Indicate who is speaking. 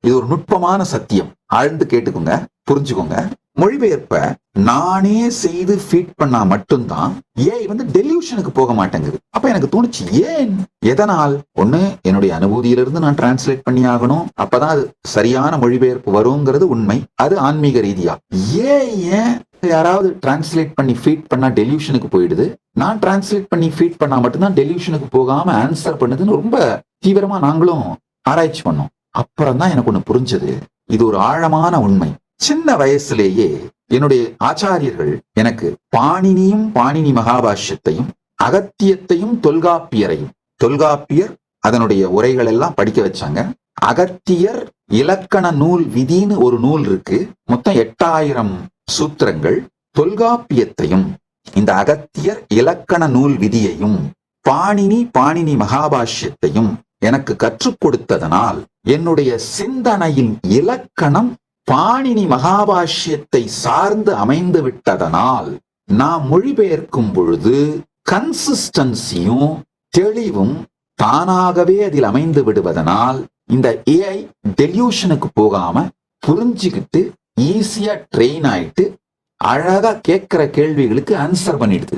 Speaker 1: இது ஒரு நுட்பமான சத்தியம். ஆழ்ந்து கேட்டுக்கோங்க, புரிஞ்சுக்கோங்க. மொழிபெயர்ப்ப நானே செய்து ஃபீட் பண்ணா மட்டும்தான் ஏஐ டெலியூஷனுக்கு போக மாட்டேங்குது. அப்ப எனக்கு தோணுச்சு, ஏன், எதனால்? ஒண்ணு, என்னுடைய அனுபூதியிலிருந்து நான் டிரான்ஸ்லேட் பண்ணி ஆகணும். அப்பதான் அது சரியான மொழிபெயர்ப்பு வருங்கிறது உண்மை. அது ஆன்மீக ரீதியா. ஏன் யாராவது டிரான்ஸ்லேட் பண்ணி ஃபீட் பண்ணா டெலியூஷனுக்கு போயிடுது, நான் டிரான்ஸ்லேட் பண்ணி ஃபீட் பண்ணா மட்டும்தான் டெலியூஷனுக்கு போகாம ஆன்சர் பண்ணுதுன்னு ரொம்ப தீவிரமா நாங்களும் ஆராய்ச்சி பண்ணோம். அப்புறம் தான் எனக்கு ஒண்ணு புரிஞ்சது, இது ஒரு ஆழமான உண்மை. சின்ன வயசுலேயே என்னுடைய ஆச்சாரியர்கள் எனக்கு பாணினியும் பாணினி மகாபாஷ்யத்தையும் அகத்தியத்தையும் தொல்காப்பியரையும், தொல்காப்பியர் அதனுடைய உரைகள் எல்லாம் படிக்க வச்சாங்க. அகத்தியர் இலக்கண நூல் விதின்னு ஒரு நூல் இருக்கு, மொத்தம் 8000 சூத்திரங்கள். தொல்காப்பியத்தையும் இந்த அகத்தியர் இலக்கண நூல் விதியையும் பாணினி மகாபாஷ்யத்தையும் எனக்கு கற்றுக் கொடுத்ததனால் என்னுடைய சிந்தனையின் இலக்கணம் பாணினி மகாபாஷ்யத்தை சார்ந்து அமைந்து விட்டதனால் நான் மொழிபெயர்க்கும் பொழுது கன்சிஸ்டன்சியும் தெளிவும் தானாகவே அதில் அமைந்து விடுவதனால் இந்த ஏஐ டெலியூஷனுக்கு போகாம புரிஞ்சுக்கிட்டு ஈஸியா ட்ரெயின் ஆயிட்டு அழகா கேட்கிற கேள்விகளுக்கு ஆன்சர் பண்ணிடுது.